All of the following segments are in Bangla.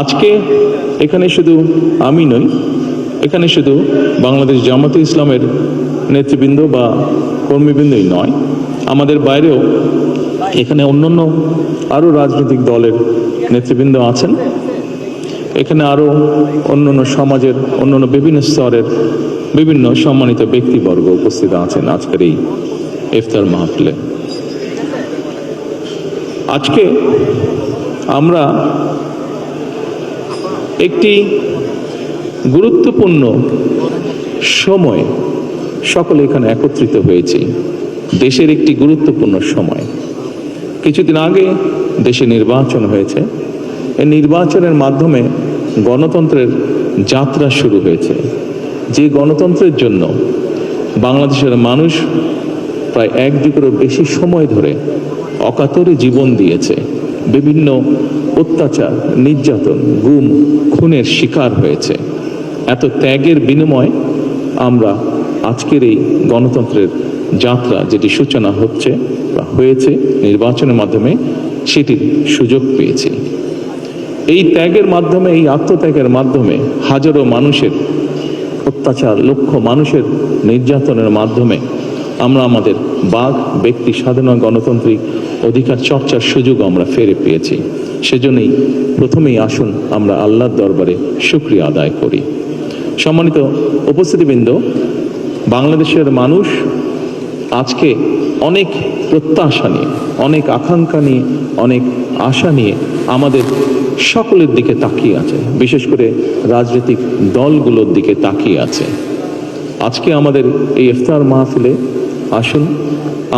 আজকে এখানে শুধু আমি নই, এখানে শুধু বাংলাদেশ জামাতে ইসলামের নেতৃবৃন্দ বা কর্মীবৃন্দই নয়, আমাদের বাইরেও এখানে অন্যান্য আরও রাজনৈতিক দলের নেতৃবৃন্দ আছেন। এখানে আরও অন্যান্য সমাজের অন্যান্য বিভিন্ন স্তরের বিভিন্ন সম্মানিত ব্যক্তিবর্গ উপস্থিত আছেন আজকের এই ইফতার মাহফিলে। আজকে আমরা একটি গুরুত্বপূর্ণ সময় সকলে এখানে একত্রিত হয়েছি। দেশের একটি গুরুত্বপূর্ণ সময়। কিছুদিন আগে দেশে নির্বাচন হয়েছে। এই নির্বাচনের মাধ্যমে গণতন্ত্রের যাত্রা শুরু হয়েছে। যে গণতন্ত্রের জন্য বাংলাদেশের মানুষ প্রায় 1 যুগেরও বেশি সময় ধরে অকাতরে জীবন দিয়েছে, বিভিন্ন অত্যাচার, নির্যাতন, গুম, খুনের শিকার হয়েছে। এত ত্যাগের বিনিময়ে আমরা আজকের এই গণতন্ত্রের যাত্রা যেটি সূচনা হচ্ছে বা হয়েছে নির্বাচনের মাধ্যমে, সেটির সুযোগ পেয়েছি। এই ত্যাগের মাধ্যমে, এই আত্মত্যাগের মাধ্যমে হাজারো মানুষের অত্যাচার, লক্ষ মানুষের নির্যাতনের মাধ্যমে আমরা আমাদের বাক, ব্যক্তি স্বাধীন গণতান্ত্রিক অধিকার চর্চার সুযোগ আমরা ফিরে পেয়েছি। সেজন্যই প্রথমেই আসুন আমরা আল্লাহর দরবারে শুকরিয়া আদায় করি। সম্মানিত উপস্থিতিবৃন্দ, বাংলাদেশের মানুষ আজকে অনেক প্রত্যাশা নিয়ে, অনেক আকাঙ্ক্ষা নিয়ে, অনেক আশা নিয়ে আমাদের সকলের দিকে তাকিয়ে আছে, বিশেষ করে রাজনৈতিক দলগুলোর দিকে তাকিয়ে আছে। আজকে আমাদের এই ইফতার মাহফিলে আসুন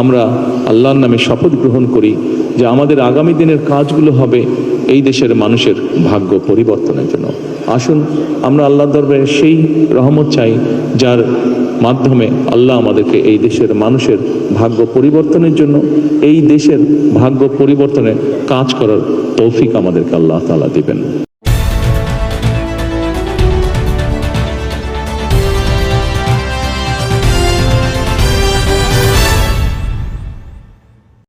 আমরা আল্লাহর নামে শপথ গ্রহণ করি যে আমাদের আগামী দিনের কাজগুলো হবে এই দেশের মানুষের ভাগ্য পরিবর্তনের জন্য। আসুন আমরা আল্লাহর দরবারে সেই রহমত চাই যার মাধ্যমে আল্লাহ আমাদেরকে এই দেশের মানুষের ভাগ্য পরিবর্তনের জন্য, এই দেশের ভাগ্য পরিবর্তনে কাজ করার তৌফিক আমাদেরকে আল্লাহ তাআলা দিবেন।